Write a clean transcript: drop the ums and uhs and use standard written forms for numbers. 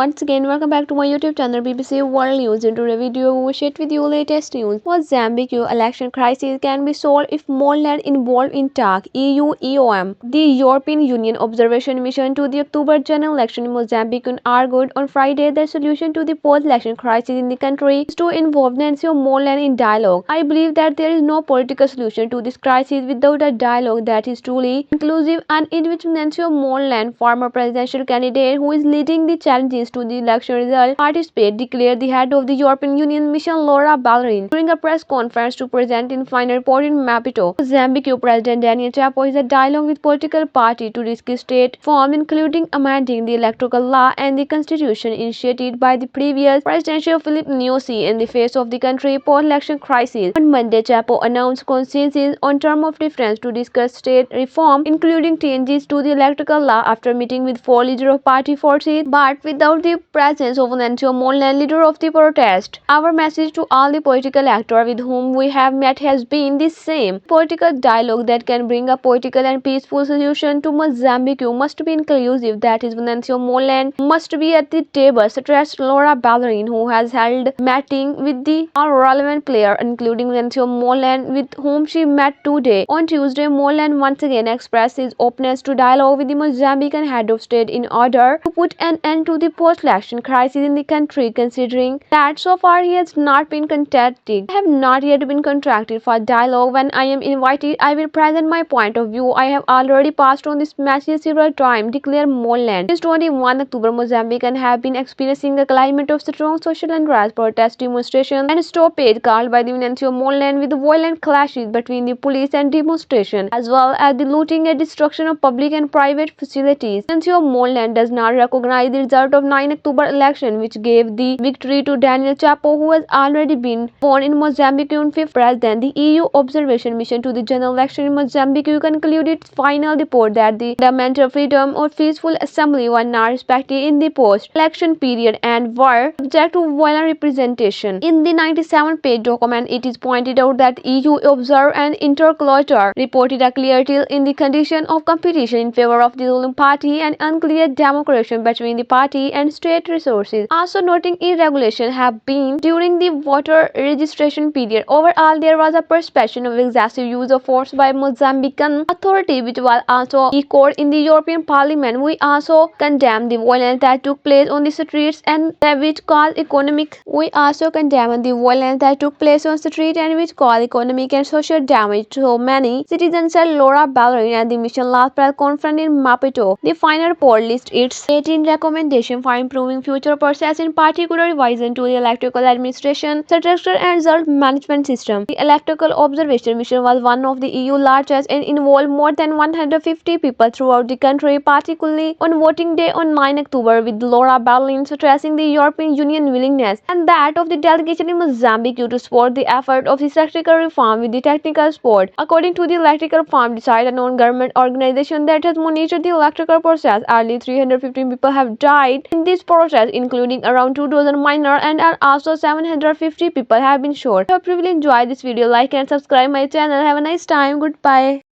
Once again, welcome back to my YouTube channel BBC World News. In today's video, we will share with you latest news. Mozambique election crisis can be solved if Mondlane involved in talk. EU EOM. The European Union observation mission to the October general election in Mozambique argued on Friday that solution to the post-election crisis in the country is to involve Nancy Mondlane in dialogue. I believe that there is no political solution to this crisis without a dialogue that is truly inclusive and in which Nancy Mondlane, former presidential candidate who is leading the challenges to the election result, participate, declared the head of the European Union mission Laura Ballerini during a press conference to present in final report in Maputo. Mozambique President Daniel Chapo is a dialogue with political party to discuss state reform, including amending the electoral law and the constitution initiated by the previous presidential Filipe Nyusi in the face of the country post-election crisis. On Monday, Chapo announced consensus on terms of reference to discuss state reform, including changes to the electoral law after meeting with four leaders of party forces, but without the presence of Nancy Mondlane, leader of the protest. Our message to all the political actors with whom we have met has been the same. Political dialogue that can bring a political and peaceful solution to Mozambique must be inclusive. That is, Nancy Mondlane must be at the table, stressed Laura Ballerini, who has held meeting with the all relevant players, including Nancy Mondlane, with whom she met today. On Tuesday, Mondlane once again expressed his openness to dialogue with the Mozambican head of state in order to put an end to the post-election crisis in the country, considering that so far he has not been contacted. I have not yet been contacted for dialogue. When I am invited, I will present my point of view. I have already passed on this message several times, declared Mondlane. Since 21 October, Mozambicans have been experiencing a climate of strong social unrest, protest demonstrations, and stoppage called by the Nancy Mondlane, with violent clashes between the police and demonstration, as well as the looting and destruction of public and private facilities. Nancy Mondlane does not recognize the result of 9 October election, which gave the victory to Daniel Chapo, who has already been born in Mozambique on 5th President. The EU observation mission to the general election in Mozambique concluded its final report that the fundamental freedom of peaceful assembly were not respected in the post-election period and were subject to violent representation. In the 97-page document, it is pointed out that EU observer and interlocutor reported a clear tilt in the condition of competition in favor of the ruling party and unclear demarcation between the party and state resources. Also noting irregulation have been during the voter registration period. Overall, there was a perception of excessive use of force by Mozambican authority, which was also echoed in the European Parliament. We also condemn the violence that took place on the streets and which caused economic. We also condemn the violence that took place on the street and which caused economic and social damage to so many citizens, said Laura Ballerini at the mission last press conference in Maputo. The final report lists its 18 recommendations for improving future process, in particular revision to the electoral administration structure and result management system. The electoral observation mission was one of the EU largest and involved more than 150 people throughout the country, particularly on voting day on 9 October, with Laura Ballerini stressing the European Union willingness and that of the delegation in Mozambique to support the effort of the electoral reform with the technical support. According to the electoral reform, decided a non-government organization that has monitored the electoral process, early 315 people have died in this process, including around 2 dozen minors, and also 750 people have been shot. I hope you will enjoy this video. Like and subscribe my channel. Have a nice time. Goodbye.